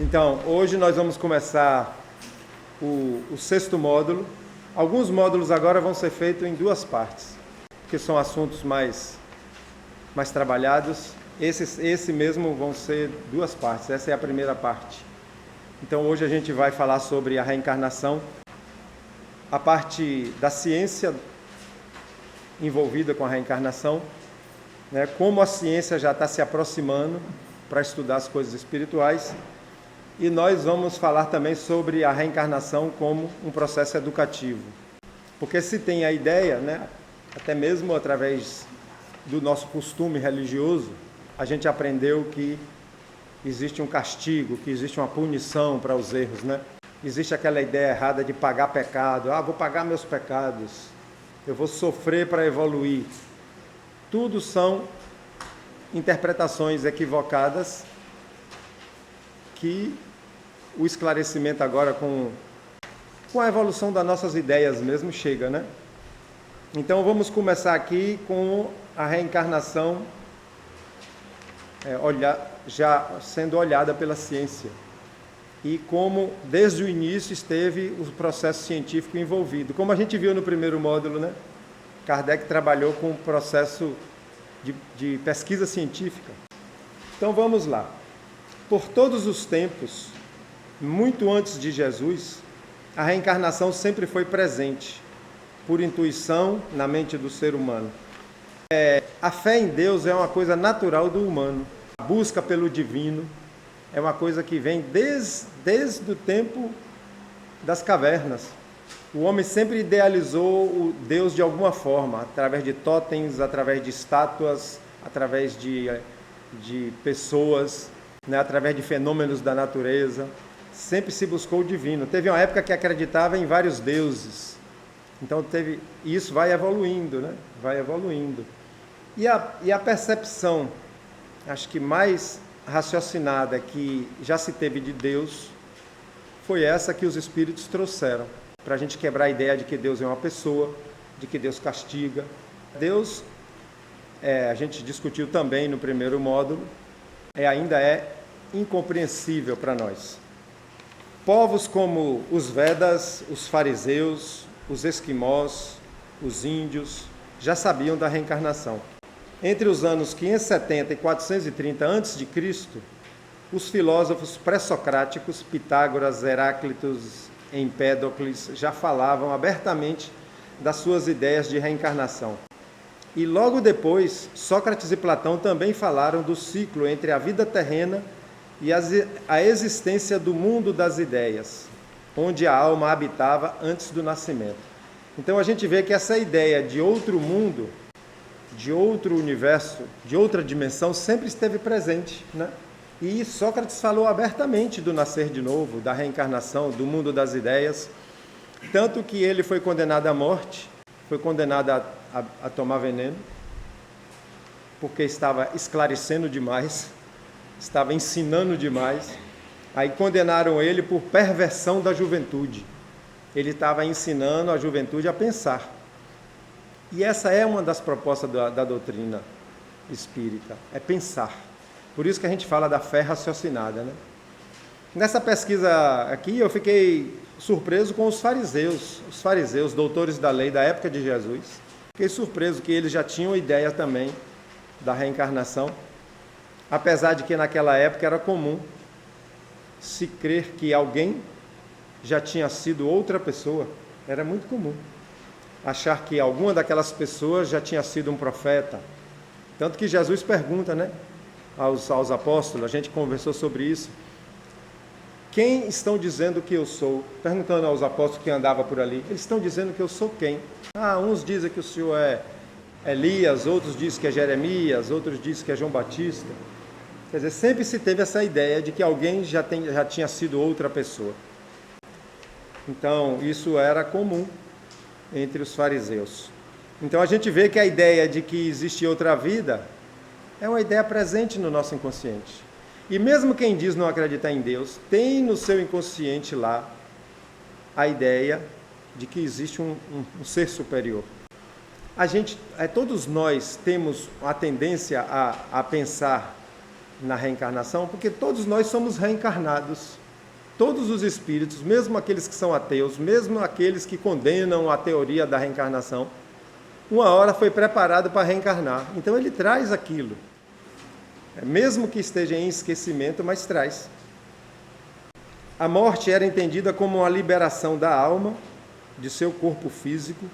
Então, hoje nós vamos começar o sexto módulo. Alguns módulos agora vão ser feitos em duas partes, porque são assuntos mais trabalhados. Esse mesmo vão ser duas partes, essa é a primeira parte. Então hoje a gente vai falar sobre a reencarnação, a parte da ciência envolvida com a reencarnação, né? Como a ciência já está se aproximando para estudar as coisas espirituais. E nós vamos falar também sobre a reencarnação como um processo educativo. Porque se tem a ideia, né, até mesmo através do nosso costume religioso, a gente aprendeu que existe um castigo, que existe uma punição para os erros, né? Existe aquela ideia errada de pagar pecado. Vou pagar meus pecados, eu vou sofrer para evoluir. Tudo são interpretações equivocadas que o esclarecimento agora com a evolução das nossas ideias mesmo chega, né? Então vamos começar aqui com a reencarnação já sendo olhada pela ciência. E como desde o início esteve o processo científico envolvido. Como a gente viu no primeiro módulo, né? Kardec trabalhou com o processo de pesquisa científica. Então vamos lá. Por todos os tempos, muito antes de Jesus, a reencarnação sempre foi presente, por intuição, na mente do ser humano. A fé em Deus é uma coisa natural do humano. A busca pelo divino é uma coisa que vem desde o tempo das cavernas. O homem sempre idealizou o Deus de alguma forma, através de totens, através de estátuas, através de pessoas, né, através de fenômenos da natureza. Sempre se buscou o divino. Teve uma época que acreditava em vários deuses. Então isso vai evoluindo, né? Vai evoluindo. E a percepção, acho que mais raciocinada que já se teve de Deus, foi essa que os espíritos trouxeram, para a gente quebrar a ideia de que Deus é uma pessoa, de que Deus castiga. Deus, a gente discutiu também no primeiro módulo, ainda é incompreensível para nós. Povos como os Vedas, os fariseus, os esquimós, os índios, já sabiam da reencarnação. Entre os anos 570 e 430 a.C., os filósofos pré-socráticos, Pitágoras, Heráclito, Empédocles, já falavam abertamente das suas ideias de reencarnação. E logo depois, Sócrates e Platão também falaram do ciclo entre a vida terrena e a existência do mundo das ideias, onde a alma habitava antes do nascimento. Então a gente vê que essa ideia de outro mundo, de outro universo, de outra dimensão, sempre esteve presente, né? E Sócrates falou abertamente do nascer de novo, da reencarnação, do mundo das ideias, tanto que ele foi condenado à morte, foi condenado a tomar veneno, porque estava esclarecendo demais, estava ensinando demais. Aí condenaram ele por perversão da juventude. Ele estava ensinando a juventude a pensar. E essa é uma das propostas da doutrina espírita, é pensar. Por isso que a gente fala da fé raciocinada, né? Nessa pesquisa aqui eu fiquei surpreso com os fariseus, doutores da lei da época de Jesus. Fiquei surpreso que eles já tinham ideia também da reencarnação, apesar de que naquela época era comum se crer que alguém já tinha sido outra pessoa. Era muito comum achar que alguma daquelas pessoas já tinha sido um profeta. Tanto que Jesus pergunta, né, aos apóstolos, a gente conversou sobre isso. Quem estão dizendo que eu sou? Perguntando aos apóstolos que andavam por ali. Eles estão dizendo que eu sou quem? Uns dizem que o senhor é Elias, outros dizem que é Jeremias, outros dizem que é João Batista. Quer dizer, sempre se teve essa ideia de que alguém já tinha sido outra pessoa. Então, isso era comum entre os fariseus. Então, a gente vê que a ideia de que existe outra vida é uma ideia presente no nosso inconsciente. E mesmo quem diz não acreditar em Deus, tem no seu inconsciente lá a ideia de que existe um ser superior. Todos nós temos a tendência a pensar na reencarnação, porque todos nós somos reencarnados. Todos os espíritos, mesmo aqueles que são ateus, mesmo aqueles que condenam a teoria da reencarnação, uma hora foi preparado para reencarnar. Então ele traz aquilo. Mesmo que esteja em esquecimento, mas traz. A morte era entendida como uma liberação da alma, de seu corpo físico,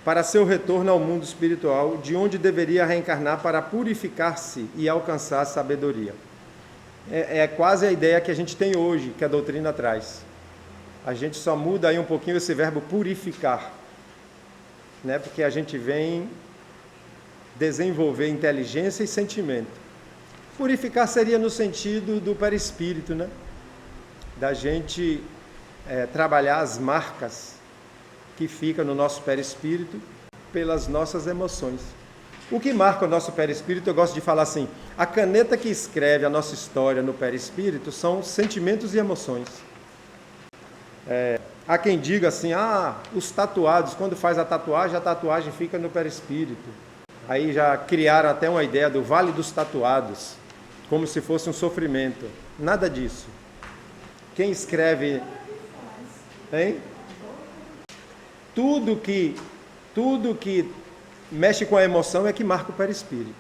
para seu retorno ao mundo espiritual, de onde deveria reencarnar para purificar-se e alcançar a sabedoria. É quase a ideia que a gente tem hoje, que a doutrina traz. A gente só muda aí um pouquinho esse verbo purificar, né? Porque a gente vem desenvolver inteligência e sentimento. Purificar seria no sentido do perispírito, né? Da gente trabalhar as marcas que ficam no nosso perispírito pelas nossas emoções. O que marca o nosso perispírito, eu gosto de falar assim, a caneta que escreve a nossa história no perispírito são sentimentos e emoções. Há quem diga assim, os tatuados, quando faz a tatuagem fica no perispírito. Aí já criaram até uma ideia do Vale dos Tatuados, como se fosse um sofrimento. Nada disso. Quem escreve... Hein? Tudo que mexe com a emoção é que marca o perispírito.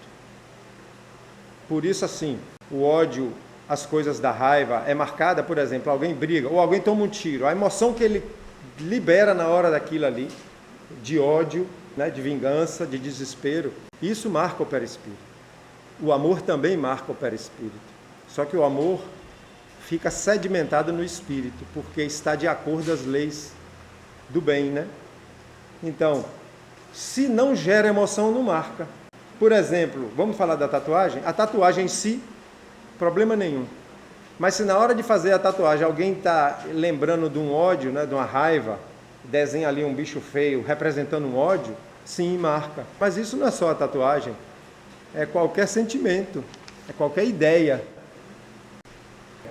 Por isso, assim, o ódio, as coisas da raiva, é marcada, por exemplo, alguém briga, ou alguém toma um tiro. A emoção que ele libera na hora daquilo ali, de ódio, né, de vingança, de desespero, isso marca o perispírito. O amor também marca o perispírito. Só que o amor fica sedimentado no espírito, porque está de acordo às leis do bem, né? Então, se não gera emoção, não marca. Por exemplo, vamos falar da tatuagem? A tatuagem em si, problema nenhum. Mas se na hora de fazer a tatuagem alguém está lembrando de um ódio, né, de uma raiva, desenha ali um bicho feio representando um ódio, sim, marca. Mas isso não é só a tatuagem, é qualquer sentimento, é qualquer ideia.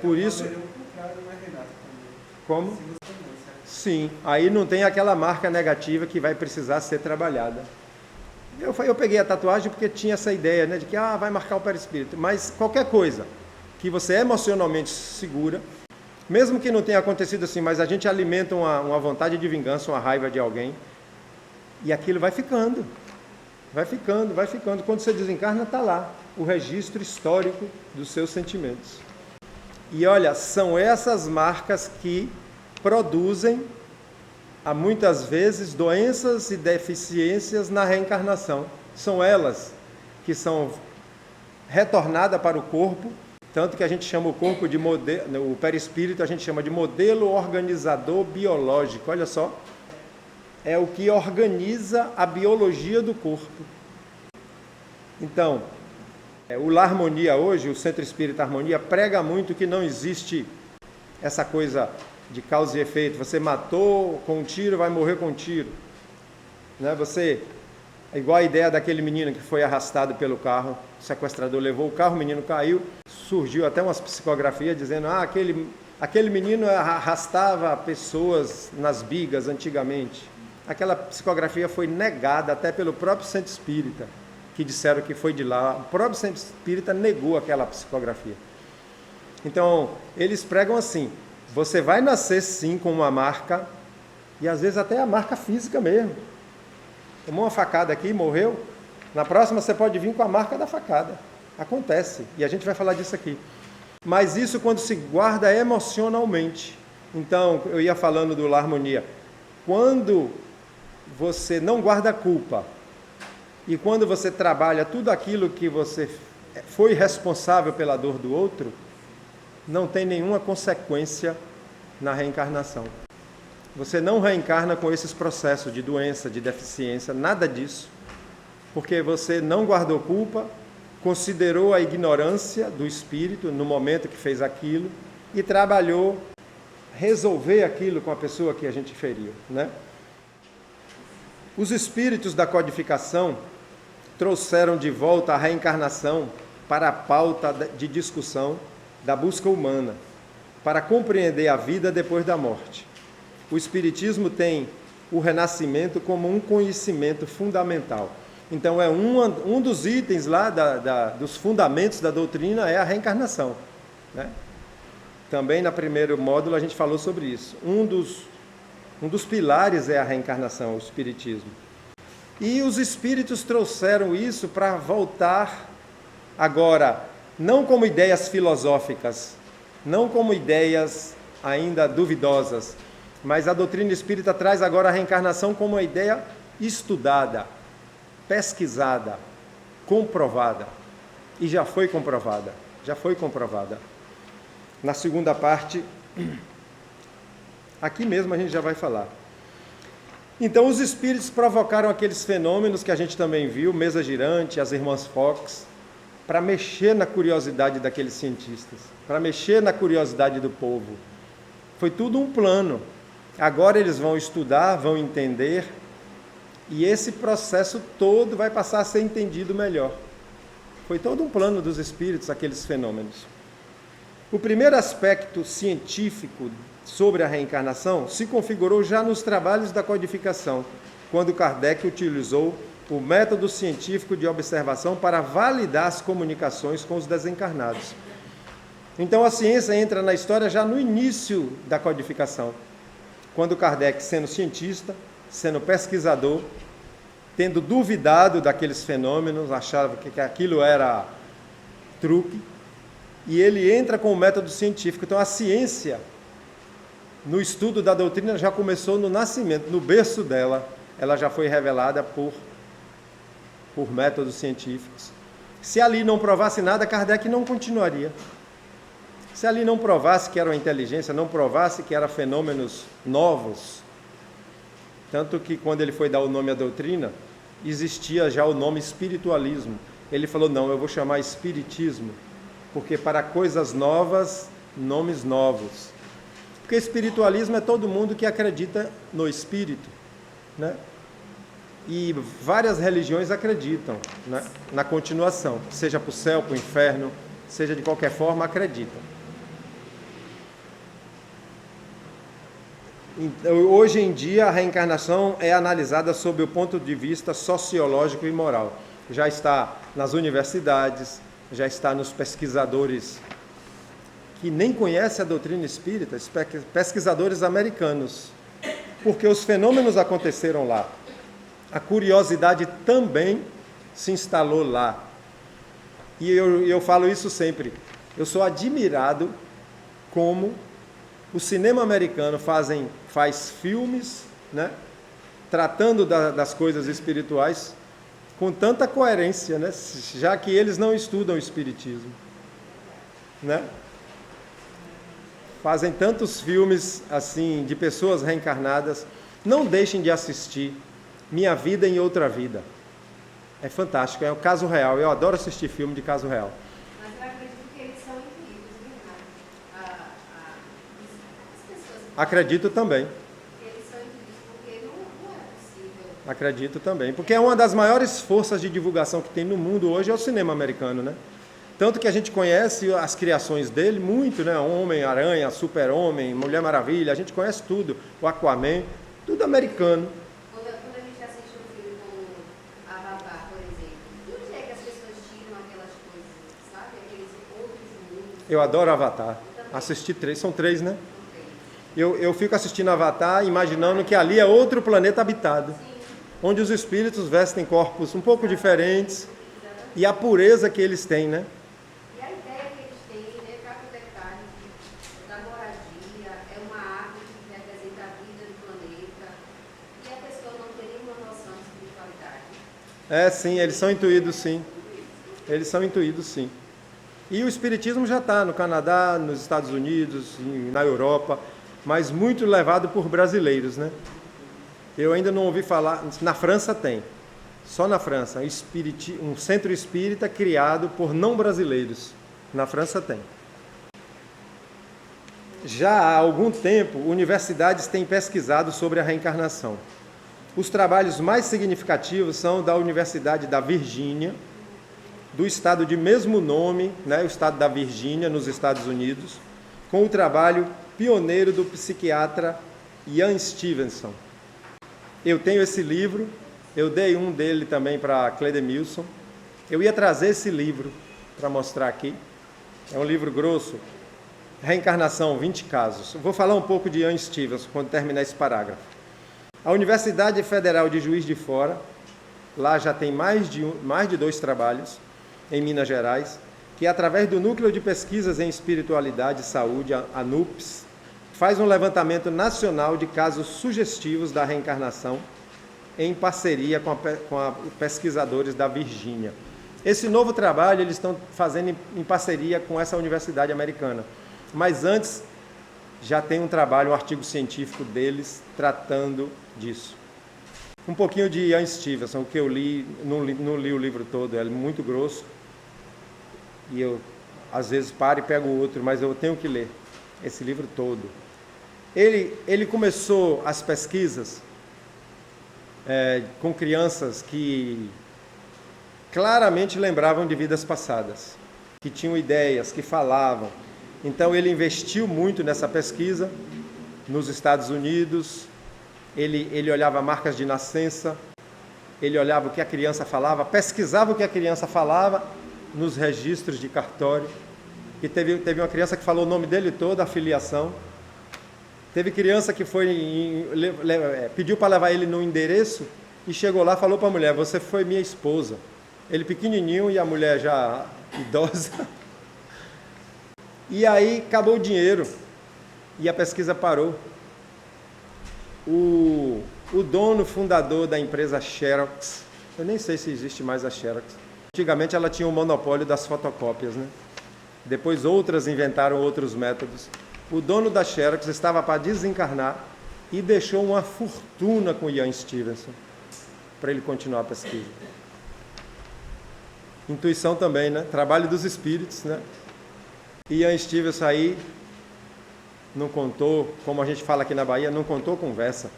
Por isso... Como? Sim, aí não tem aquela marca negativa que vai precisar ser trabalhada. Eu peguei a tatuagem porque tinha essa ideia, né, de que vai marcar o perispírito. Mas qualquer coisa que você emocionalmente segura, mesmo que não tenha acontecido assim, mas a gente alimenta uma vontade de vingança, uma raiva de alguém, e aquilo vai ficando. Vai ficando, vai ficando. Quando você desencarna, está lá o registro histórico dos seus sentimentos. E olha, são essas marcas que produzem, muitas vezes, doenças e deficiências na reencarnação. São elas que são retornadas para o corpo, tanto que a gente chama o corpo de modelo, o perispírito a gente chama de modelo organizador biológico. Olha só, é o que organiza a biologia do corpo. Então, o Lar Harmonia hoje, o Centro Espírita Harmonia, prega muito que não existe essa coisa de causa e efeito. Você matou com um tiro, vai morrer com um tiro. Né? É igual a ideia daquele menino que foi arrastado pelo carro, o sequestrador levou o carro, o menino caiu, surgiu até umas psicografias dizendo, aquele menino arrastava pessoas nas bigas antigamente. Aquela psicografia foi negada até pelo próprio Centro Espírita, que disseram que foi de lá. O próprio Centro Espírita negou aquela psicografia. Então, eles pregam assim, você vai nascer sim com uma marca, e às vezes até a marca física mesmo. Tomou uma facada aqui, morreu, na próxima você pode vir com a marca da facada. Acontece, e a gente vai falar disso aqui. Mas isso quando se guarda emocionalmente. Então, eu ia falando do Lar Harmonia. Quando você não guarda culpa, e quando você trabalha tudo aquilo que você foi responsável pela dor do outro, não tem nenhuma consequência na reencarnação. Você não reencarna com esses processos de doença, de deficiência, nada disso, porque você não guardou culpa, considerou a ignorância do espírito no momento que fez aquilo e trabalhou resolver aquilo com a pessoa que a gente feriu, né? Os espíritos da codificação trouxeram de volta a reencarnação para a pauta de discussão da busca humana, para compreender a vida depois da morte. O Espiritismo tem o renascimento como um conhecimento fundamental. Então, um dos itens lá dos fundamentos da doutrina é a reencarnação, né? Também no primeiro módulo a gente falou sobre isso. Um dos pilares é a reencarnação, o espiritismo. E os espíritos trouxeram isso para voltar agora, não como ideias filosóficas, não como ideias ainda duvidosas, mas a doutrina espírita traz agora a reencarnação como uma ideia estudada, pesquisada, comprovada. E já foi comprovada. Na segunda parte, aqui mesmo a gente já vai falar. Então os espíritos provocaram aqueles fenômenos que a gente também viu, mesa girante, as irmãs Fox, para mexer na curiosidade daqueles cientistas, para mexer na curiosidade do povo. Foi tudo um plano. Agora eles vão estudar, vão entender, e esse processo todo vai passar a ser entendido melhor. Foi todo um plano dos espíritos, aqueles fenômenos. O primeiro aspecto científico sobre a reencarnação se configurou já nos trabalhos da codificação, quando Kardec utilizou o método científico de observação para validar as comunicações com os desencarnados. Então a ciência entra na história já no início da codificação, quando Kardec, sendo cientista, sendo pesquisador, tendo duvidado daqueles fenômenos, achava que aquilo era truque, e ele entra com o método científico. Então a ciência, no estudo da doutrina, já começou no nascimento, no berço dela, ela já foi revelada por métodos científicos. Se ali não provasse nada, Kardec não continuaria. Se ali não provasse que era uma inteligência, não provasse que eram fenômenos novos, tanto que quando ele foi dar o nome à doutrina, existia já o nome espiritualismo. Ele falou, não, eu vou chamar espiritismo, porque para coisas novas, nomes novos. Porque espiritualismo é todo mundo que acredita no espírito, né? E várias religiões acreditam, né, na continuação, seja para o céu, para o inferno, seja de qualquer forma, acreditam. Hoje em dia, a reencarnação é analisada sob o ponto de vista sociológico e moral. Já está nas universidades, já está nos pesquisadores que nem conhecem a doutrina espírita, pesquisadores americanos, porque os fenômenos aconteceram lá. A curiosidade também se instalou lá. E eu falo isso sempre. Eu sou admirado como o cinema americano faz filmes, né, tratando das coisas espirituais com tanta coerência, né, já que eles não estudam o espiritismo, né? Fazem tantos filmes assim de pessoas reencarnadas. Não deixem de assistir Minha Vida em Outra Vida. É fantástico, é um caso real. Eu adoro assistir filme de caso real. Mas eu acredito que eles são intuídos, né? As pessoas... Acredito também. Eles são intuídos, porque não é possível. Acredito também, porque é uma das maiores forças de divulgação que tem no mundo hoje é o cinema americano, né? Tanto que a gente conhece as criações dele muito, né? Homem-Aranha, Super-Homem, Mulher Maravilha, a gente conhece tudo. O Aquaman, tudo americano. Quando a gente assiste um filme como Avatar, por exemplo, de onde é que as pessoas tiram aquelas coisas, sabe? Aqueles outros mundos. Eu adoro Avatar. Assisti 3, são 3, né? Eu fico assistindo Avatar, imaginando que ali é outro planeta habitado, onde os espíritos vestem corpos um pouco diferentes e a pureza que eles têm, né? E a ideia que eles têm, né, cada detalhe da moradia, é uma árvore que representa a vida do planeta, e a pessoa não tem nenhuma noção de espiritualidade. É, sim, eles são intuídos, sim. Eles são intuídos, sim. E o espiritismo já está no Canadá, nos Estados Unidos, na Europa, mas muito levado por brasileiros, né? Eu ainda não ouvi falar, na França tem, só na França, um centro espírita criado por não brasileiros, na França tem. Já há algum tempo, universidades têm pesquisado sobre a reencarnação. Os trabalhos mais significativos são da Universidade da Virgínia, do estado de mesmo nome, né, o estado da Virgínia, nos Estados Unidos, com o trabalho pioneiro do psiquiatra Ian Stevenson. Eu tenho esse livro Eu dei um dele também para Cledemilson. Eu ia trazer esse livro para mostrar aqui. É um livro grosso. Reencarnação, 20 casos. Eu vou falar um pouco de Ian Stevenson quando terminar esse parágrafo. A Universidade Federal de Juiz de Fora, lá já tem mais de 2 trabalhos, em Minas Gerais, que através do Núcleo de Pesquisas em Espiritualidade e Saúde, a NUPES, faz um levantamento nacional de casos sugestivos da reencarnação em parceria com pesquisadores da Virgínia. Esse novo trabalho eles estão fazendo em parceria com essa universidade americana. Mas antes, já tem um trabalho, um artigo científico deles tratando disso. Um pouquinho de Ian Stevenson, o que eu li, não li o livro todo, é muito grosso. E eu, às vezes, paro e pego outro, mas eu tenho que ler esse livro todo. Ele começou as pesquisas com crianças que claramente lembravam de vidas passadas, que tinham ideias, que falavam. Então ele investiu muito nessa pesquisa nos Estados Unidos, ele olhava marcas de nascença, ele olhava o que a criança falava, pesquisava o que a criança falava nos registros de cartório. E teve uma criança que falou o nome dele todo, a filiação. Teve criança que pediu para levar ele no endereço e chegou lá e falou para a mulher: você foi minha esposa. Ele pequenininho e a mulher já idosa. E aí acabou o dinheiro e a pesquisa parou. O dono, fundador da empresa Xerox, eu nem sei se existe mais a Xerox. Antigamente ela tinha o monopólio das fotocópias, né? Depois outras inventaram outros métodos. O dono da Xerox estava para desencarnar e deixou uma fortuna com Ian Stevenson para ele continuar a pesquisa. Intuição também, né? Trabalho dos espíritos, né? Ian Stevenson aí não contou, como a gente fala aqui na Bahia, não contou conversa.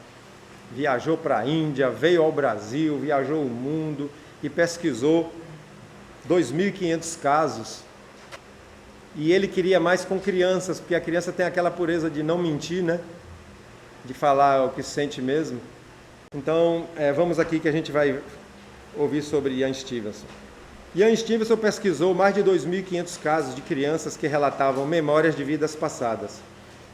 Viajou para a Índia, veio ao Brasil, viajou o mundo e pesquisou 2.500 casos. E ele queria mais com crianças, porque a criança tem aquela pureza de não mentir, né? De falar o que sente mesmo. Então, vamos aqui que a gente vai ouvir sobre Ian Stevenson. Ian Stevenson pesquisou mais de 2.500 casos de crianças que relatavam memórias de vidas passadas.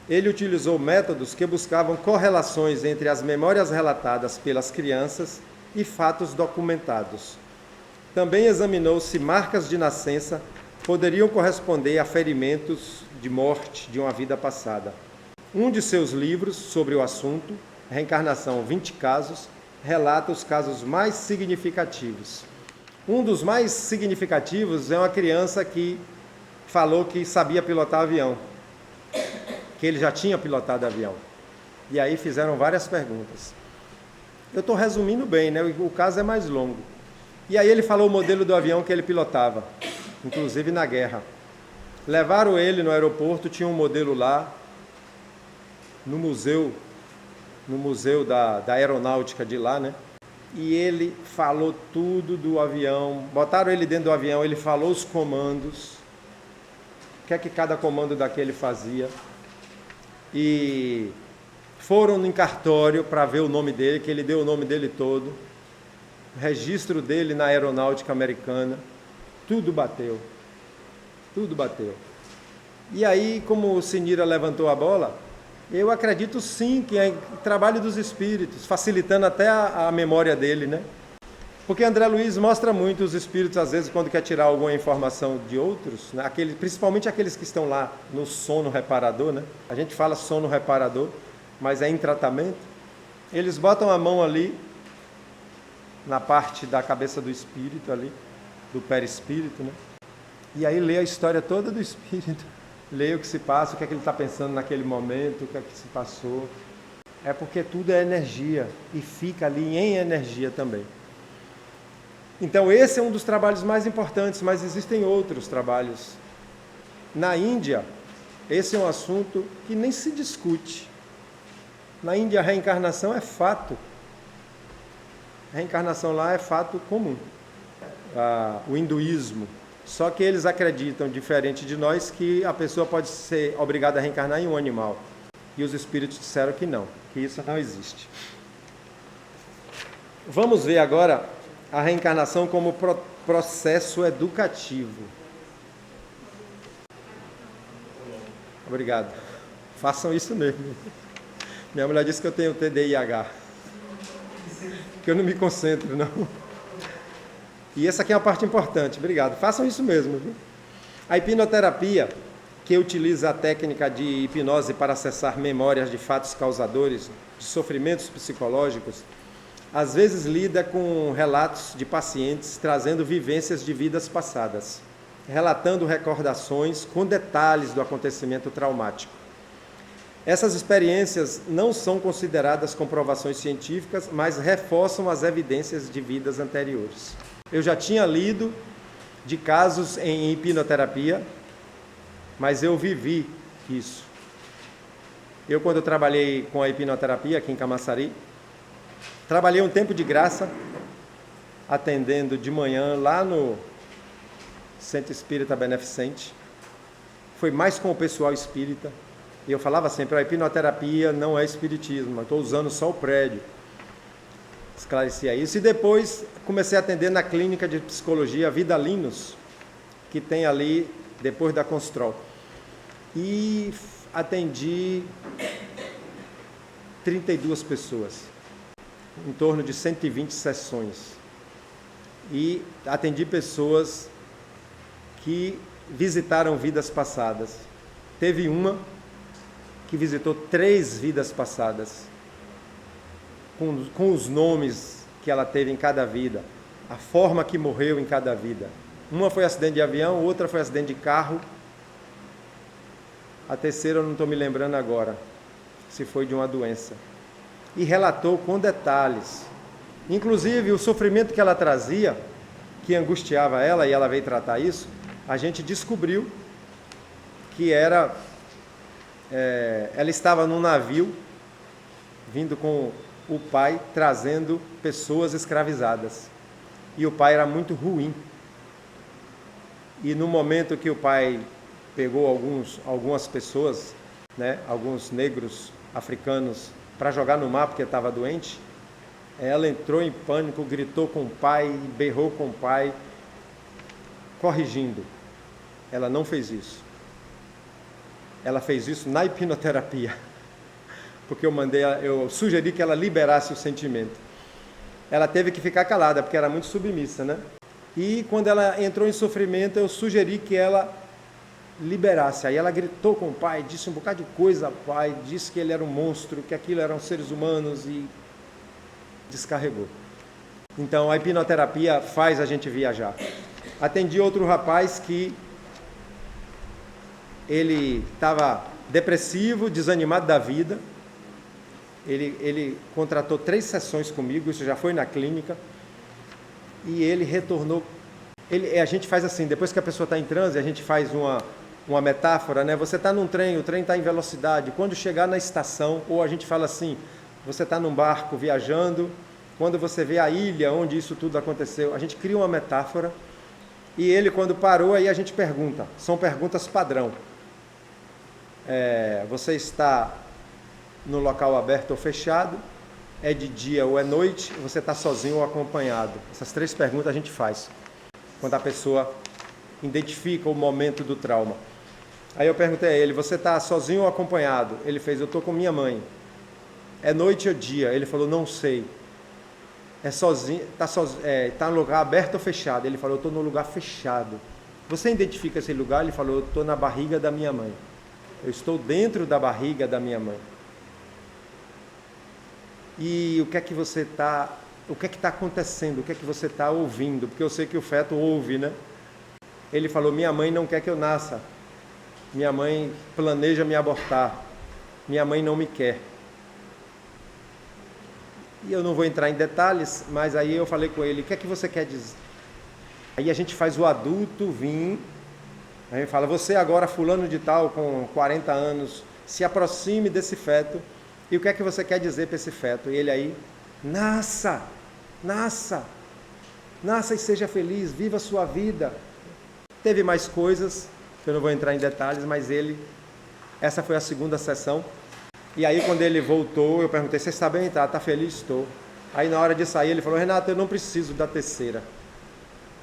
Ele utilizou métodos que buscavam correlações entre as memórias relatadas pelas crianças e fatos documentados. Também examinou se marcas de nascença poderiam corresponder a ferimentos de morte de uma vida passada. Um de seus livros sobre o assunto, Reencarnação, 20 casos, relata os casos mais significativos. Um dos mais significativos é uma criança que falou que sabia pilotar avião, que ele já tinha pilotado avião. E aí fizeram várias perguntas. Eu estou resumindo bem, né? O caso é mais longo. E aí ele falou o modelo do avião que ele pilotava, inclusive na guerra. Levaram ele no aeroporto, tinha um modelo lá, no museu da aeronáutica de lá, né? E ele falou tudo do avião, botaram ele dentro do avião, ele falou os comandos, o que é que cada comando daquele fazia. E foram no cartório para ver o nome dele, que ele deu o nome dele todo, o registro dele na aeronáutica americana, tudo bateu. E aí, como o Sinira levantou a bola, eu acredito sim que é trabalho dos espíritos, facilitando até a memória dele, né? Porque André Luiz mostra muito os espíritos, às vezes, quando quer tirar alguma informação de outros, né? Principalmente aqueles que estão lá no sono reparador, né? A gente fala sono reparador, mas é em tratamento. Eles botam a mão ali, na parte da cabeça do espírito ali, do perispírito, né? E aí lê a história toda do espírito. Lê o que se passa, o que é que ele está pensando naquele momento, o que é que se passou. É porque tudo é energia e fica ali em energia também. Então esse é um dos trabalhos mais importantes, mas existem outros trabalhos. Na Índia, esse é um assunto que nem se discute. Na Índia a reencarnação é fato. A reencarnação lá é fato comum. O hinduísmo. Só que eles acreditam, diferente de nós, que a pessoa pode ser obrigada a reencarnar em um animal. E os espíritos disseram que não, que isso não existe. Vamos ver agora a reencarnação como processo educativo. Obrigado. Façam isso mesmo. Minha mulher disse que eu tenho TDIH. Que eu não me concentro, não. E essa aqui é uma parte importante. Obrigado. Façam isso mesmo, viu? A hipnoterapia, que utiliza a técnica de hipnose para acessar memórias de fatos causadores de sofrimentos psicológicos, às vezes lida com relatos de pacientes trazendo vivências de vidas passadas, relatando recordações com detalhes do acontecimento traumático. Essas experiências não são consideradas comprovações científicas, mas reforçam as evidências de vidas anteriores. Eu já tinha lido de casos em hipnoterapia, mas eu vivi isso. Eu, quando eu trabalhei com a hipnoterapia aqui em Camaçari, trabalhei um tempo de graça, atendendo de manhã lá no Centro Espírita Beneficente. Foi mais com o pessoal espírita. E eu falava sempre, a hipnoterapia não é espiritismo, eu estou usando só o prédio. Esclarecia isso. E depois comecei a atender na clínica de psicologia Vidalinos, que tem ali depois da Constrol. E atendi 32 pessoas, em torno de 120 sessões. E atendi pessoas que visitaram vidas passadas. Teve uma que visitou 3 vidas passadas, com os nomes que ela teve em cada vida, a forma que morreu em cada vida. Uma foi acidente de avião, outra foi acidente de carro, a terceira eu não estou me lembrando agora, se foi de uma doença. E relatou com detalhes, inclusive o sofrimento que ela trazia, que angustiava ela, e ela veio tratar isso, a gente descobriu que era... ela estava num navio, vindo com o pai, trazendo pessoas escravizadas. E o pai era muito ruim. E no momento que o pai pegou algumas pessoas, né, alguns negros africanos, para jogar no mar porque estava doente, ela entrou em pânico, gritou com o pai, berrou com o pai, corrigindo. Ela não fez isso. Ela fez isso na hipnoterapia, porque eu sugeri que ela liberasse o sentimento. Ela teve que ficar calada, porque era muito submissa, né? E quando ela entrou em sofrimento, eu sugeri que ela liberasse. Aí ela gritou com o pai, disse um bocado de coisa ao pai, disse que ele era um monstro, que aquilo eram seres humanos e descarregou. Então a hipnoterapia faz a gente viajar. Atendi outro rapaz que ele estava depressivo, desanimado da vida. Ele contratou 3 sessões comigo, isso já foi na clínica. E ele retornou. A gente faz assim, depois que a pessoa está em transe, a gente faz uma metáfora, né? Você está num trem, o trem está em velocidade. Quando chegar na estação, ou a gente fala assim, você está num barco viajando, quando você vê a ilha onde isso tudo aconteceu, a gente cria uma metáfora. E ele, quando parou, aí a gente pergunta. São perguntas padrão. Você está no local aberto ou fechado? É de dia ou é noite? Você está sozinho ou acompanhado? Essas 3 perguntas a gente faz quando a pessoa identifica o momento do trauma. Aí eu perguntei a ele, você está sozinho ou acompanhado? Ele fez, eu estou com minha mãe. É noite ou dia? Ele falou, não sei. É sozinho, está no lugar aberto ou fechado? Ele falou, eu estou no lugar fechado. Você identifica esse lugar? Ele falou, eu estou na barriga da minha mãe. Eu estou dentro da barriga da minha mãe. E o que é que está acontecendo? O que é que você está ouvindo? Porque eu sei que o feto ouve, né? Ele falou, minha mãe não quer que eu nasça. Minha mãe planeja me abortar. Minha mãe não me quer. E eu não vou entrar em detalhes, mas aí eu falei com ele, o que é que você quer dizer? Aí a gente faz o adulto vir, a gente fala, você agora fulano de tal, com 40 anos, se aproxime desse feto, e o que é que você quer dizer para esse feto? E ele aí, nasça, nasça, nasça e seja feliz, viva a sua vida. Teve mais coisas, que eu não vou entrar em detalhes, mas essa foi a segunda sessão. E aí quando ele voltou, eu perguntei, você está bem? Está feliz? Estou. Aí na hora de sair ele falou, Renato, eu não preciso da terceira.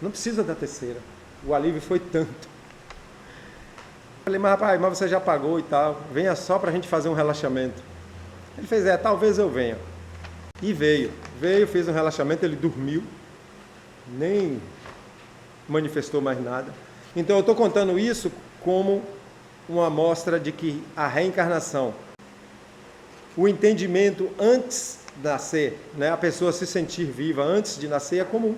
Não precisa da terceira. O alívio foi tanto. Falei, mas rapaz, mas você já pagou e tal, venha só para a gente fazer um relaxamento. Ele fez, talvez eu venha. E veio, fez um relaxamento, ele dormiu, nem manifestou mais nada. Então eu estou contando isso como uma amostra de que a reencarnação, o entendimento antes de nascer, né, a pessoa se sentir viva antes de nascer é comum.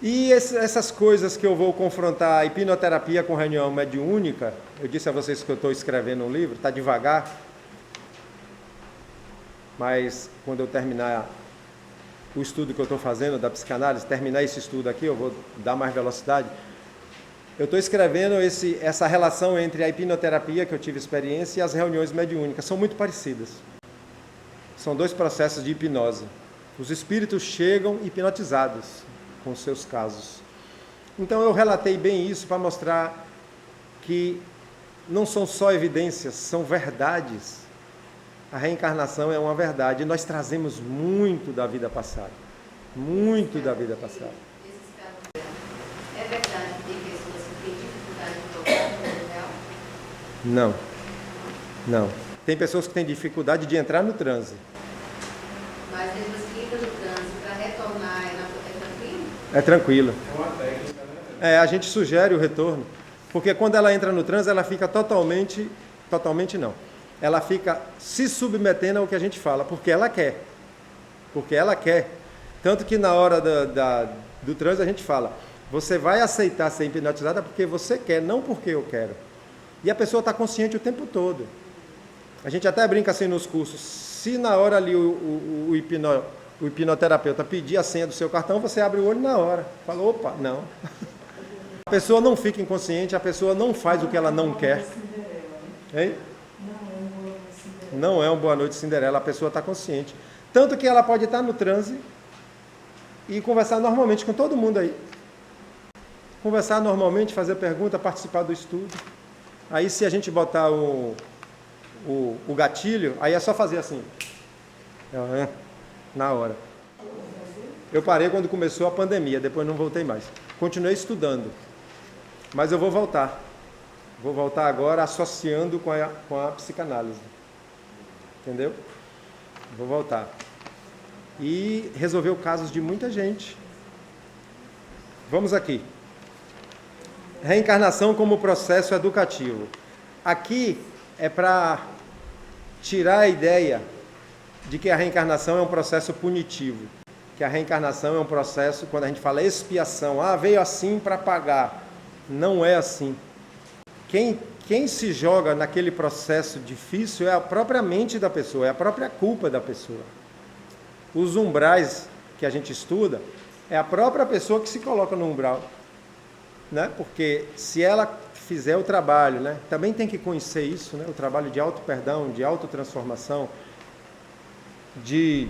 E essas coisas que eu vou confrontar, a hipnoterapia com reunião mediúnica, eu disse a vocês que eu estou escrevendo um livro, está devagar, mas quando eu terminar o estudo que eu estou fazendo da psicanálise, terminar esse estudo aqui, eu vou dar mais velocidade. Eu estou escrevendo essa relação entre a hipnoterapia, que eu tive experiência, e as reuniões mediúnicas. São muito parecidas. São dois processos de hipnose. Os espíritos chegam hipnotizados com os seus casos. Então eu relatei bem isso para mostrar que não são só evidências, são verdades. A reencarnação é uma verdade. E nós trazemos muito da vida passada. Muito da vida passada. É verdade que tem pessoas que têm dificuldade de tocar no mundo real? Não. Tem pessoas que têm dificuldade de entrar no transe. Mas depois que entra no transe, para retornar, é tranquilo? É tranquilo. É uma técnica, né? A gente sugere o retorno. Porque quando ela entra no transe, ela fica totalmente não. Ela fica se submetendo ao que a gente fala, porque ela quer. Porque ela quer. Tanto que na hora do transe a gente fala, você vai aceitar ser hipnotizada porque você quer, não porque eu quero. E a pessoa está consciente o tempo todo. A gente até brinca assim nos cursos, se na hora ali o hipnoterapeuta pedir a senha do seu cartão, você abre o olho na hora. Fala, opa, não. A pessoa não fica inconsciente, a pessoa não faz o que ela não quer. Hein? Não é uma boa noite Cinderela, a pessoa está consciente. Tanto que ela pode estar no transe e conversar normalmente com todo mundo aí. Conversar normalmente, fazer pergunta, participar do estudo. Aí se a gente botar o gatilho, aí é só fazer assim. Na hora. Eu parei quando começou a pandemia, depois não voltei mais. Continuei estudando. Mas eu vou voltar. Vou voltar agora associando com a psicanálise. Entendeu? Vou voltar. E resolveu casos de muita gente. Vamos aqui. Reencarnação como processo educativo. Aqui é para tirar a ideia de que a reencarnação é um processo punitivo. Que a reencarnação é um processo, quando a gente fala expiação, veio assim para pagar. Não é assim. Quem se joga naquele processo difícil é a própria mente da pessoa, é a própria culpa da pessoa. Os umbrais que a gente estuda, é a própria pessoa que se coloca no umbral. Né? Porque se ela fizer o trabalho, né? Também tem que conhecer isso, né? O trabalho de auto-perdão, de autotransformação, de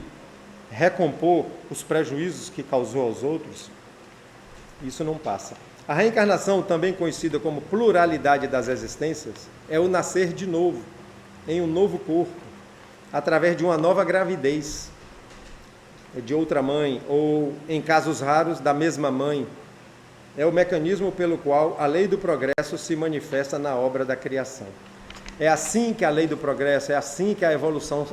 recompor os prejuízos que causou aos outros, isso não passa. A reencarnação, também conhecida como pluralidade das existências, é o nascer de novo, em um novo corpo, através de uma nova gravidez, de outra mãe, ou, em casos raros, da mesma mãe. É o mecanismo pelo qual a lei do progresso se manifesta na obra da criação. É assim que a lei do progresso, é assim que a evolução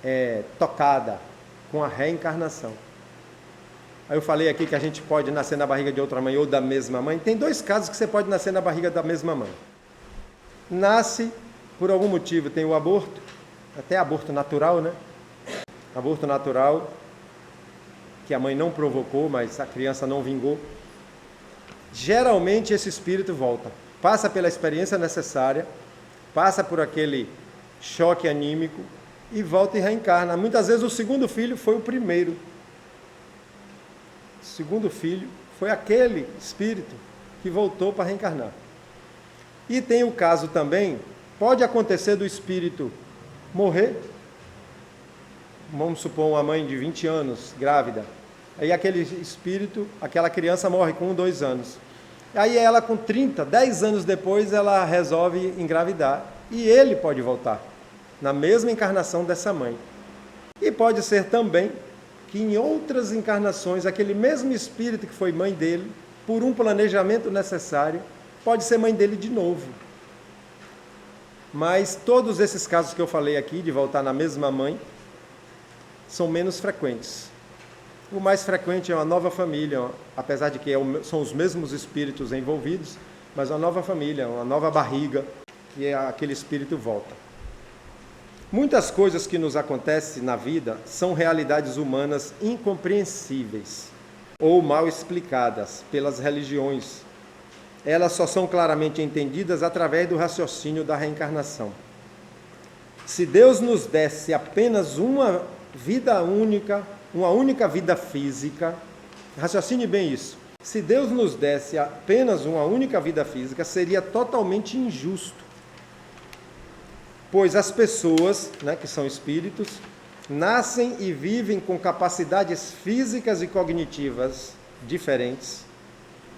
é tocada, com a reencarnação. Aí eu falei aqui que a gente pode nascer na barriga de outra mãe ou da mesma mãe. Tem dois casos que você pode nascer na barriga da mesma mãe. Nasce, por algum motivo, tem o aborto, até aborto natural, né? Aborto natural, que a mãe não provocou, mas a criança não vingou. Geralmente esse espírito volta, passa pela experiência necessária, passa por aquele choque anímico e volta e reencarna. Muitas vezes o segundo filho foi o primeiro. O segundo filho foi aquele espírito que voltou para reencarnar. E tem o caso também, pode acontecer do espírito morrer, vamos supor uma mãe de 20 anos, grávida, aí aquele espírito, aquela criança morre com 2 anos. Aí ela com 30, 10 anos depois, ela resolve engravidar. E ele pode voltar. na mesma encarnação dessa mãe. E pode ser também que em outras encarnações, aquele mesmo espírito que foi mãe dele, por um planejamento necessário, pode ser mãe dele de novo. Mas todos esses casos que eu falei aqui, de voltar na mesma mãe, são menos frequentes. O mais frequente é uma nova família, apesar de que são os mesmos espíritos envolvidos, mas uma nova família, uma nova barriga, e aquele espírito volta. Muitas coisas que nos acontecem na vida são realidades humanas incompreensíveis ou mal explicadas pelas religiões. Elas só são claramente entendidas através do raciocínio da reencarnação. Se Deus nos desse apenas uma vida única, uma única vida física, raciocine bem isso. Se Deus nos desse apenas uma única vida física, seria totalmente injusto. Pois as pessoas, que são espíritos, nascem e vivem com capacidades físicas e cognitivas diferentes,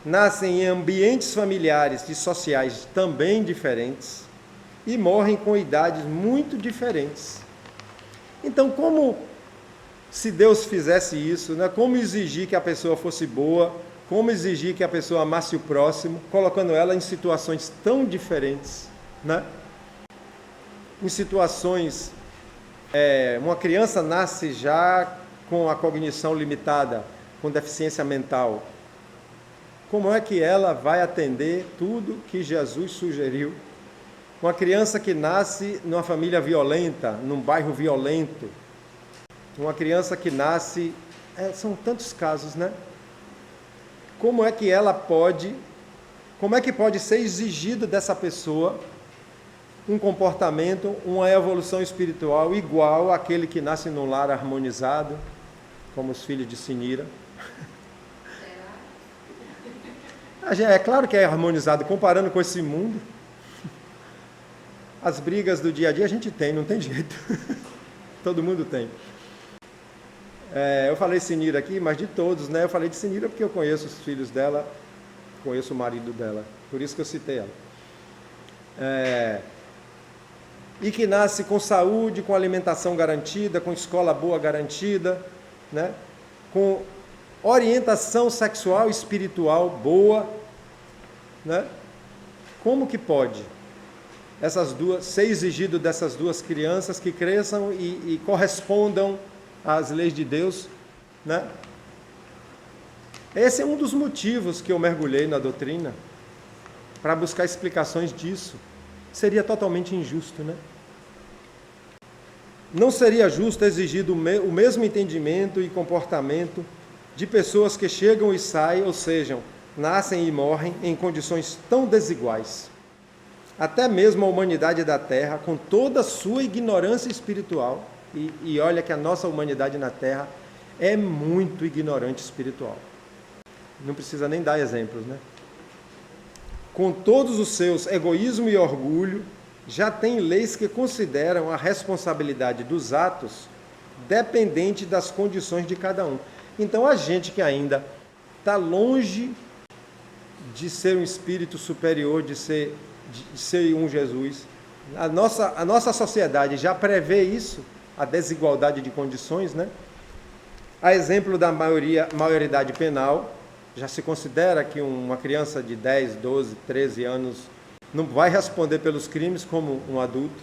nascem em ambientes familiares e sociais também diferentes e morrem com idades muito diferentes. Então, se Deus fizesse isso, como exigir que a pessoa fosse boa, como exigir que a pessoa amasse o próximo, colocando ela em situações tão diferentes, Em situações, uma criança nasce já com a cognição limitada, com deficiência mental. Como é que ela vai atender tudo que Jesus sugeriu? Uma criança que nasce numa família violenta, num bairro violento, uma criança que nasce... são tantos casos, Como é que pode ser exigido dessa pessoa um comportamento, uma evolução espiritual igual àquele que nasce num lar harmonizado, como os filhos de Sinira? É claro que é harmonizado, comparando com esse mundo. As brigas do dia a dia a gente tem, não tem jeito. Todo mundo tem. Eu falei Sinira aqui, mas de todos, Eu falei de Sinira porque eu conheço os filhos dela, conheço o marido dela, por isso que eu citei ela. E que nasce com saúde, com alimentação garantida, com escola boa garantida, com orientação sexual e espiritual boa, Como que pode ser exigido dessas duas crianças que cresçam e correspondam às leis de Deus, Esse é um dos motivos que eu mergulhei na doutrina, para buscar explicações disso. Seria totalmente injusto, Não seria justo exigir o mesmo entendimento e comportamento de pessoas que chegam e saem, ou seja, nascem e morrem em condições tão desiguais. Até mesmo a humanidade da Terra, com toda a sua ignorância espiritual, e olha que a nossa humanidade na Terra é muito ignorante espiritual. Não precisa nem dar exemplos, Com todos os seus egoísmo e orgulho, já tem leis que consideram a responsabilidade dos atos dependente das condições de cada um. Então, a gente que ainda está longe de ser um espírito superior, de ser um Jesus, a nossa sociedade já prevê isso, a desigualdade de condições, A exemplo da maioridade penal, já se considera que uma criança de 10, 12, 13 anos não vai responder pelos crimes como um adulto.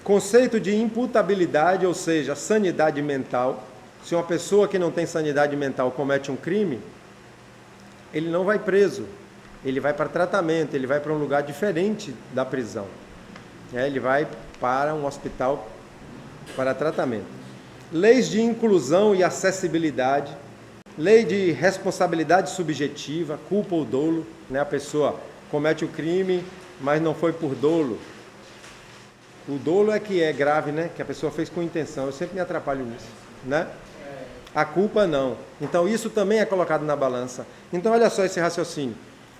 Conceito de imputabilidade, ou seja, sanidade mental. Se uma pessoa que não tem sanidade mental comete um crime, ele não vai preso, ele vai para tratamento, ele vai para um lugar diferente da prisão. Ele vai para um hospital para tratamento. Leis de inclusão e acessibilidade, lei de responsabilidade subjetiva, culpa ou dolo, A pessoa comete o crime, mas não foi por dolo. O dolo é que é grave, que a pessoa fez com intenção. Eu sempre me atrapalho nisso, A culpa não. Então isso também é colocado na balança. Então olha só esse raciocínio.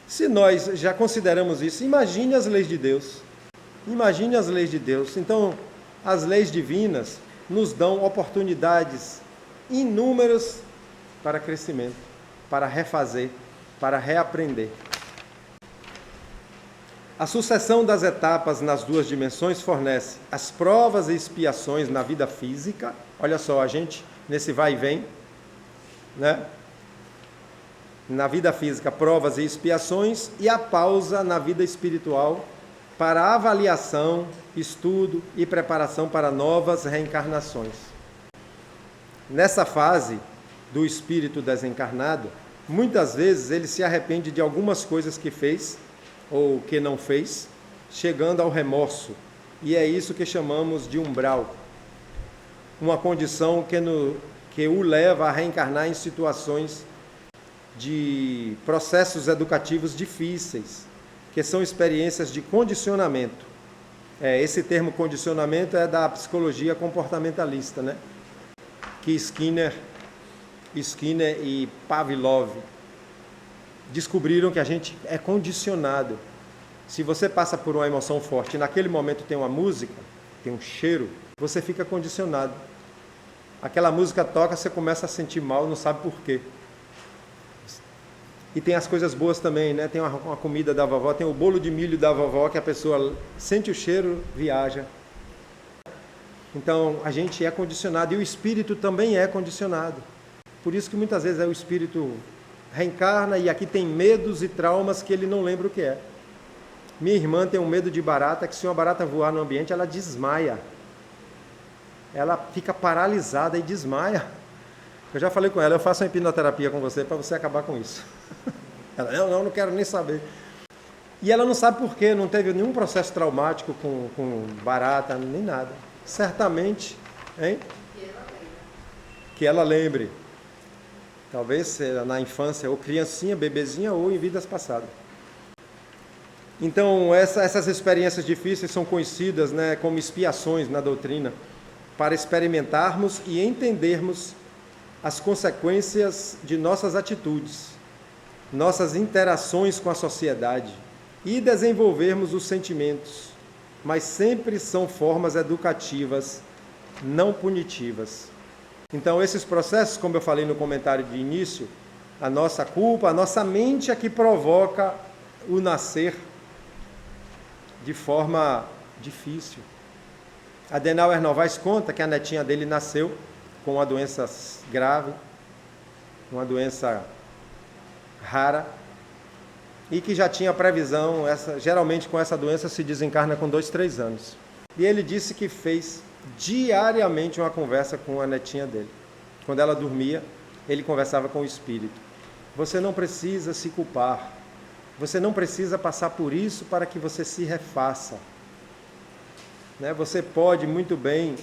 Se nós já consideramos isso, imagine as leis de Deus. Imagine as leis de Deus. Então, as leis divinas nos dão oportunidades inúmeras para crescimento, para refazer, para reaprender. A sucessão das etapas nas duas dimensões fornece as provas e expiações na vida física. Olha só, a gente nesse vai e vem, né? Na vida física, provas e expiações, e a pausa na vida espiritual para avaliação, estudo e preparação para novas reencarnações. Nessa fase do espírito desencarnado, muitas vezes ele se arrepende de algumas coisas que fez ou que não fez, chegando ao remorso. E é isso que chamamos de umbral. Uma condição que o leva a reencarnar em situações de processos educativos difíceis, que são experiências de condicionamento. Esse termo condicionamento é da psicologia comportamentalista, né? Que Skinner e Pavlov descobriram que a gente é condicionado. Se você passa por uma emoção forte e naquele momento tem uma música, tem um cheiro, você fica condicionado. Aquela música toca, você começa a sentir mal, não sabe por quê. E tem as coisas boas também, né? Tem uma comida da vovó, tem o bolo de milho da vovó, que a pessoa sente o cheiro, viaja. Então, a gente é condicionado, e o espírito também é condicionado. Por isso que muitas vezes o espírito reencarna e aqui tem medos e traumas que ele não lembra o que é. Minha irmã tem um medo de barata, que se uma barata voar no ambiente, ela desmaia. Ela fica paralisada e desmaia. Eu já falei com ela, eu faço uma hipnoterapia com você para você acabar com isso. Ela, não quero nem saber. E ela não sabe por quê, não teve nenhum processo traumático com barata, nem nada. Certamente, hein? Que ela lembre. Talvez na infância, ou criancinha, bebezinha, ou em vidas passadas. Então, essas experiências difíceis são conhecidas, né, como expiações na doutrina, para experimentarmos e entendermos as consequências de nossas atitudes, nossas interações com a sociedade e desenvolvermos os sentimentos, mas sempre são formas educativas, não punitivas. Então, esses processos, como eu falei no comentário de início, a nossa culpa, a nossa mente é que provoca o nascer de forma difícil. Adenauer Novaes conta que a netinha dele nasceu com uma doença grave, uma doença rara, e que já tinha previsão, geralmente com essa doença se desencarna com 2, 3 anos. E ele disse que fez diariamente uma conversa com a netinha dele. Quando ela dormia, ele conversava com o espírito. Você não precisa se culpar. Você não precisa passar por isso para que você se refaça. Né? Você pode muito bem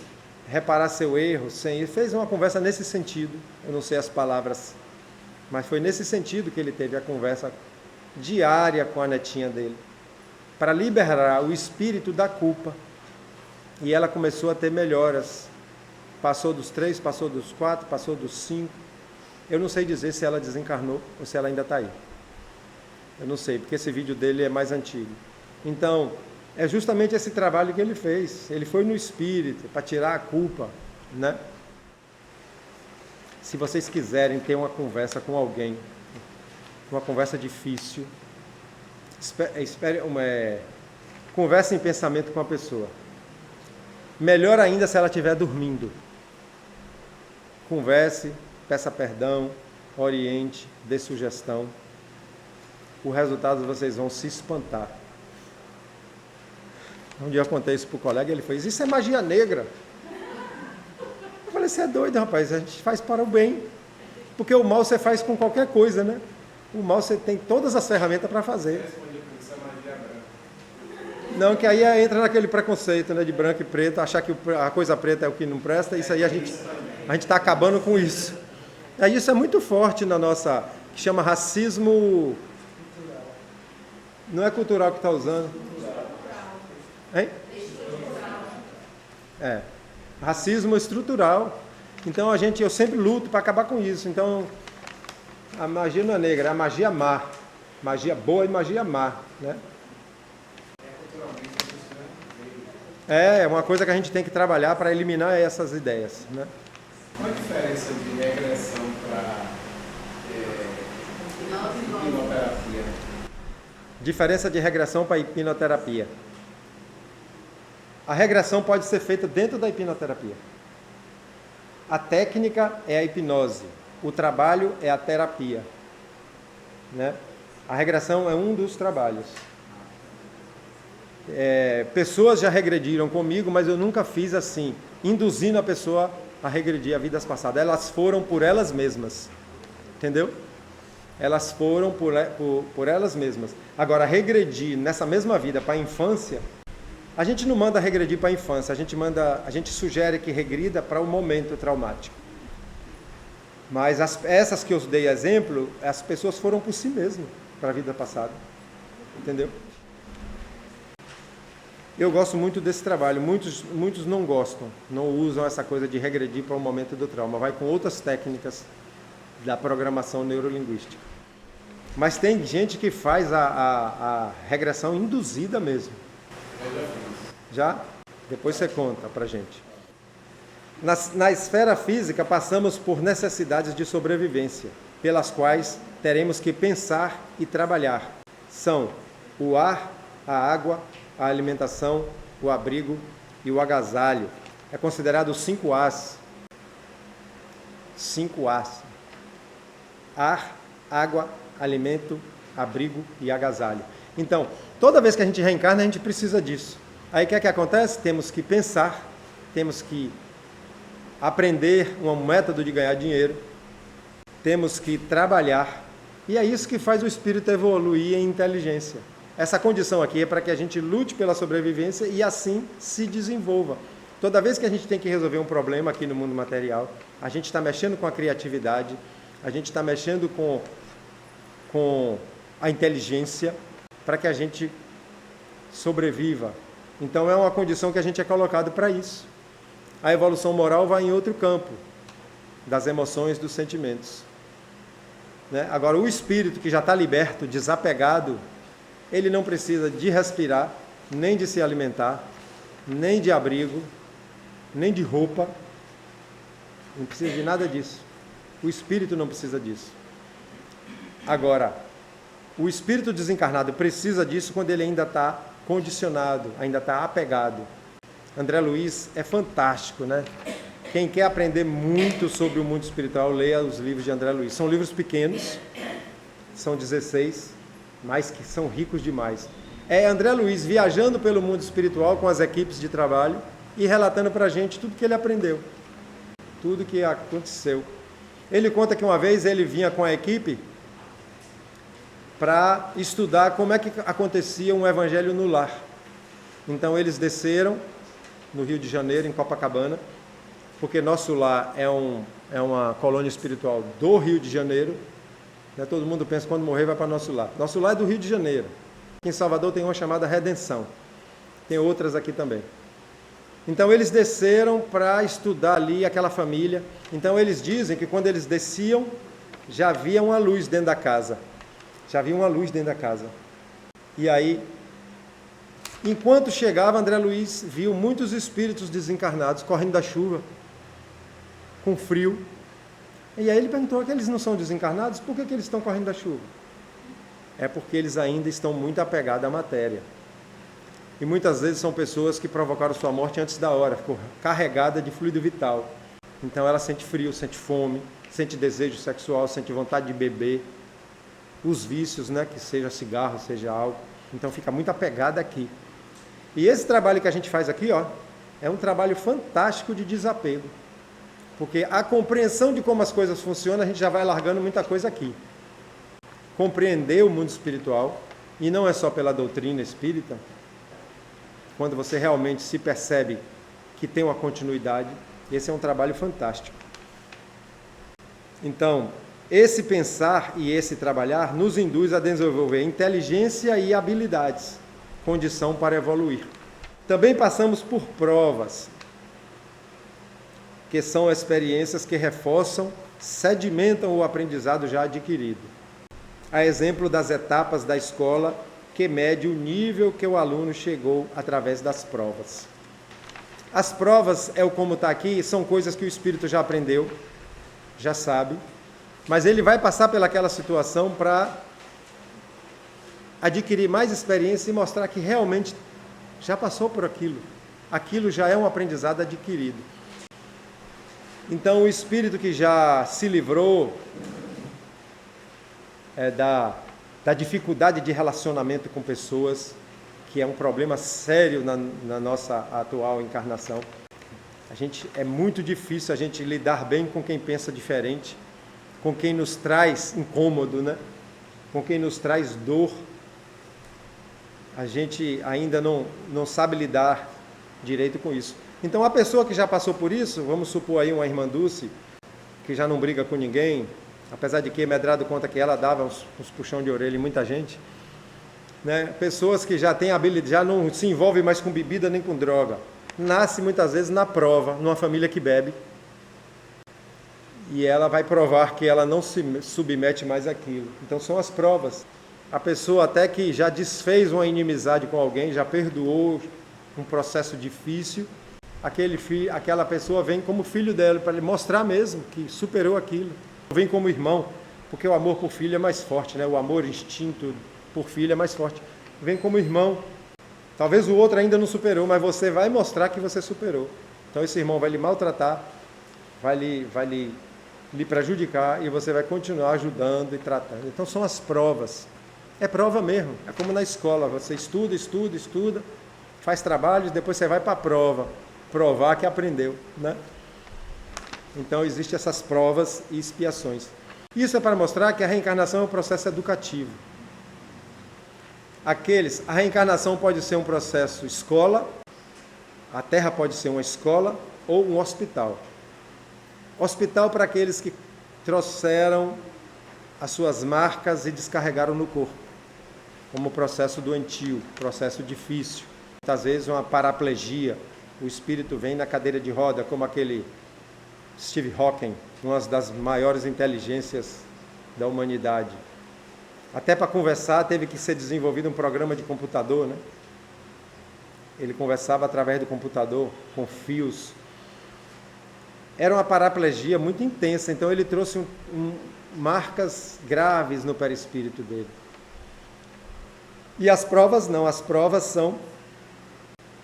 reparar seu erro. Ele fez uma conversa nesse sentido. Eu não sei as palavras, mas foi nesse sentido que ele teve a conversa diária com a netinha dele, para liberar o espírito da culpa. E ela começou a ter melhoras. Passou dos 3, passou dos 4, passou dos 5. Eu não sei dizer se ela desencarnou ou se ela ainda está aí. Eu não sei, porque esse vídeo dele é mais antigo. Então, é justamente esse trabalho que ele fez. Ele foi no espírito para tirar a culpa, né? Se vocês quiserem ter uma conversa com alguém, uma conversa difícil, converse em pensamento com a pessoa. Melhor ainda se ela estiver dormindo. Converse, peça perdão, oriente, dê sugestão. O resultado vocês vão se espantar. Um dia eu contei isso para o colega e ele fez, isso é magia negra. Eu falei, você é doido, rapaz, a gente faz para o bem. Porque o mal você faz com qualquer coisa, né? O mal você tem todas as ferramentas para fazer. Não, que aí entra naquele preconceito, né, de branco e preto, achar que a coisa preta é o que não presta, isso aí a gente está acabando com isso. Aí isso é muito forte na nossa, que chama racismo... Não é cultural que está usando? Hein? Racismo estrutural. Então eu sempre luto para acabar com isso. Então, a magia não é negra, é a magia má. Magia boa e magia má, né? É uma coisa que a gente tem que trabalhar para eliminar essas ideias, né? Qual a diferença de regressão para hipnoterapia? Diferença de regressão para hipnoterapia. A regressão pode ser feita dentro da hipnoterapia. A técnica é a hipnose. O trabalho é a terapia. Né? A regressão é um dos trabalhos. Pessoas já regrediram comigo, mas eu nunca fiz assim, induzindo a pessoa a regredir a vidas passadas. Elas foram por elas mesmas. Entendeu? Elas foram por elas mesmas. Agora, regredir nessa mesma vida para a infância, a gente não manda regredir para a infância, a gente sugere que regrida para o momento traumático. Mas essas que eu dei exemplo, as pessoas foram por si mesmas para a vida passada. Entendeu? Eu gosto muito desse trabalho. Muitos não gostam, não usam essa coisa de regredir para o momento do trauma. Vai com outras técnicas da programação neurolinguística. Mas tem gente que faz a regressão induzida mesmo. Eu já fiz. Já? Depois você conta pra gente. Na esfera física, passamos por necessidades de sobrevivência, pelas quais teremos que pensar e trabalhar. São o ar, a água, a alimentação, o abrigo e o agasalho. É considerado os 5 As. 5 As. Ar, água, alimento, abrigo e agasalho. Então, toda vez que a gente reencarna, a gente precisa disso. Aí o que é que acontece? Temos que pensar, temos que aprender um método de ganhar dinheiro, temos que trabalhar, e é isso que faz o espírito evoluir em inteligência. Essa condição aqui é para que a gente lute pela sobrevivência e assim se desenvolva. Toda vez que a gente tem que resolver um problema aqui no mundo material, a gente está mexendo com a criatividade, a gente está mexendo com a inteligência para que a gente sobreviva. Então é uma condição que a gente é colocado para isso. A evolução moral vai em outro campo, das emoções, dos sentimentos. Né? Agora, o espírito que já está liberto, desapegado, ele não precisa de respirar, nem de se alimentar, nem de abrigo, nem de roupa. Não precisa de nada disso. O espírito não precisa disso. Agora, o espírito desencarnado precisa disso quando ele ainda está condicionado, ainda está apegado. André Luiz é fantástico, né? Quem quer aprender muito sobre o mundo espiritual, leia os livros de André Luiz. São livros pequenos, são 16, mas que são ricos demais. É André Luiz viajando pelo mundo espiritual com as equipes de trabalho e relatando para a gente tudo que ele aprendeu, tudo que aconteceu. Ele conta que uma vez ele vinha com a equipe para estudar como é que acontecia um evangelho no lar. Então eles desceram no Rio de Janeiro, em Copacabana, porque nosso lar é uma colônia espiritual do Rio de Janeiro. Né? Todo mundo pensa que quando morrer vai para nosso lar. Nosso lar é do Rio de Janeiro. Aqui em Salvador tem uma chamada Redenção. Tem outras aqui também. Então eles desceram para estudar ali aquela família. Então eles dizem que quando eles desciam, já havia uma luz dentro da casa. Já havia uma luz dentro da casa. E aí, enquanto chegava, André Luiz viu muitos espíritos desencarnados correndo da chuva, com frio. E aí ele perguntou que eles não são desencarnados, por que eles estão correndo da chuva? É porque eles ainda estão muito apegados à matéria. E muitas vezes são pessoas que provocaram sua morte antes da hora, ficou carregada de fluido vital. Então ela sente frio, sente fome, sente desejo sexual, sente vontade de beber. Os vícios, né, que seja cigarro, seja álcool. Então fica muito apegada aqui. E esse trabalho que a gente faz aqui, ó, é um trabalho fantástico de desapego. Porque a compreensão de como as coisas funcionam, a gente já vai largando muita coisa aqui. Compreender o mundo espiritual, e não é só pela doutrina espírita, quando você realmente se percebe que tem uma continuidade, esse é um trabalho fantástico. Então, esse pensar e esse trabalhar nos induz a desenvolver inteligência e habilidades, condição para evoluir. Também passamos por provas, que são experiências que reforçam, sedimentam o aprendizado já adquirido. A exemplo das etapas da escola, que mede o nível que o aluno chegou através das provas. As provas, como está aqui, são coisas que o espírito já aprendeu, já sabe, mas ele vai passar pelaquela situação para adquirir mais experiência e mostrar que realmente já passou por aquilo. Aquilo já é um aprendizado adquirido. Então, o espírito que já se livrou da dificuldade de relacionamento com pessoas, que é um problema sério na nossa atual encarnação. É muito difícil a gente lidar bem com quem pensa diferente, com quem nos traz incômodo, né? Com quem nos traz dor. A gente ainda não sabe lidar direito com isso. Então, a pessoa que já passou por isso, vamos supor aí uma irmã Dulce, que já não briga com ninguém, apesar de que Medrado conta que ela dava uns puxão de orelha em muita gente, né? Pessoas que já têm habilidade, já não se envolvem mais com bebida nem com droga. Nasce muitas vezes na prova, numa família que bebe. E ela vai provar que ela não se submete mais àquilo. Então são as provas. A pessoa até que já desfez uma inimizade com alguém, já perdoou um processo difícil, aquela pessoa vem como filho dela, para lhe mostrar mesmo que superou aquilo. Vem como irmão, porque o amor por filho é mais forte, né? O amor, instinto por filho é mais forte. Vem como irmão. Talvez o outro ainda não superou, mas você vai mostrar que você superou. Então esse irmão vai lhe maltratar, vai lhe prejudicar, e você vai continuar ajudando e tratando. Então são as provas. É prova mesmo. É como na escola. Você estuda, faz trabalhos, depois você vai para a prova. Provar que aprendeu, né? Então existem essas provas e expiações. Isso é para mostrar que a reencarnação é um processo educativo. A reencarnação pode ser um processo escola, a Terra pode ser uma escola ou um hospital. Hospital para aqueles que trouxeram as suas marcas e descarregaram no corpo, como o processo doentio, processo difícil. Muitas vezes uma paraplegia, o espírito vem na cadeira de roda, como aquele Steve Hawking, uma das maiores inteligências da humanidade. Até para conversar teve que ser desenvolvido um programa de computador, né? Ele conversava através do computador, com fios. Era uma paraplegia muito intensa, então ele trouxe marcas graves no perispírito dele. E as provas não, as provas são,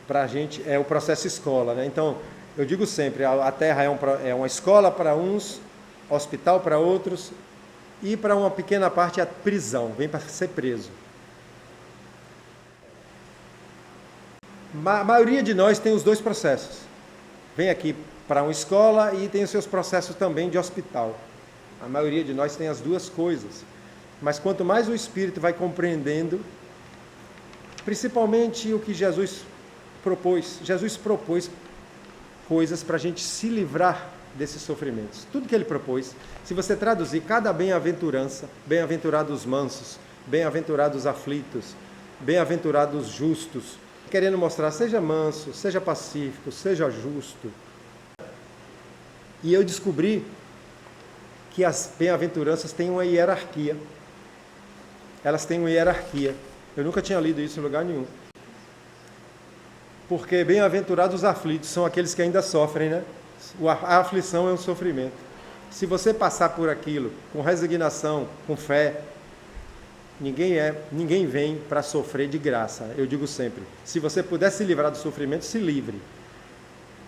para a gente, é o processo escola, né? Então, eu digo sempre, a Terra é uma escola para uns, hospital para outros, e para uma pequena parte a prisão, vem para ser preso. A maioria de nós tem os dois processos. Vem aqui para uma escola e tem os seus processos também de hospital. A maioria de nós tem as duas coisas. Mas quanto mais o espírito vai compreendendo, principalmente o que Jesus propôs coisas para a gente se livrar desses sofrimentos. Tudo que ele propôs, se você traduzir cada bem-aventurança, bem-aventurados mansos, bem-aventurados aflitos, bem-aventurados justos, querendo mostrar, seja manso, seja pacífico, seja justo. E eu descobri que as bem-aventuranças têm uma hierarquia. Elas têm uma hierarquia. Eu nunca tinha lido isso em lugar nenhum. Porque bem-aventurados os aflitos são aqueles que ainda sofrem, né? A aflição é um sofrimento. Se você passar por aquilo com resignação, com fé, ninguém vem para sofrer de graça. Eu digo sempre, se você puder se livrar do sofrimento, se livre.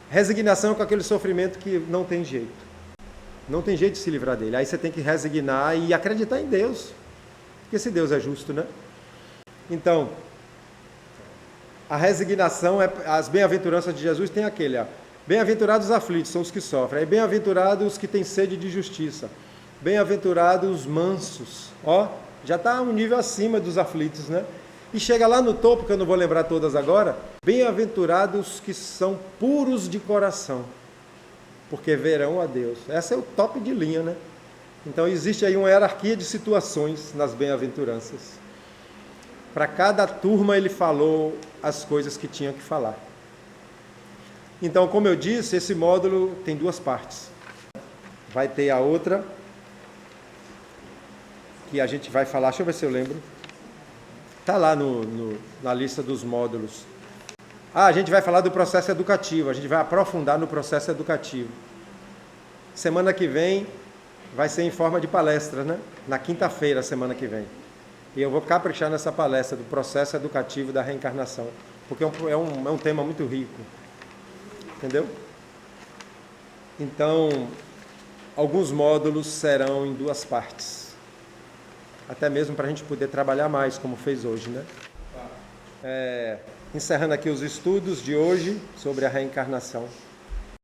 Resignação é com aquele sofrimento que não tem jeito. Não tem jeito de se livrar dele. Aí você tem que resignar e acreditar em Deus. Porque esse Deus é justo, né? Então, a resignação, as bem-aventuranças de Jesus tem aquele, bem-aventurados os aflitos, são os que sofrem. Aí, bem-aventurados os que têm sede de justiça. Bem-aventurados os mansos. Já está um nível acima dos aflitos, né? E chega lá no topo, que eu não vou lembrar todas agora, bem-aventurados que são puros de coração, porque verão a Deus. Essa é o top de linha, né? Então existe aí uma hierarquia de situações nas bem-aventuranças. Para cada turma ele falou as coisas que tinha que falar. Então, como eu disse, esse módulo tem duas partes. Vai ter a outra, que a gente vai falar, deixa eu ver se eu lembro. Está lá na lista dos módulos. A gente vai falar do processo educativo, a gente vai aprofundar no processo educativo. Semana que vem vai ser em forma de palestra, né? Na quinta-feira, semana que vem. E eu vou caprichar nessa palestra do processo educativo da reencarnação, porque é um tema muito rico. Entendeu? Então, alguns módulos serão em 2 partes. Até mesmo para a gente poder trabalhar mais, como fez hoje, né? Encerrando aqui os estudos de hoje sobre a reencarnação.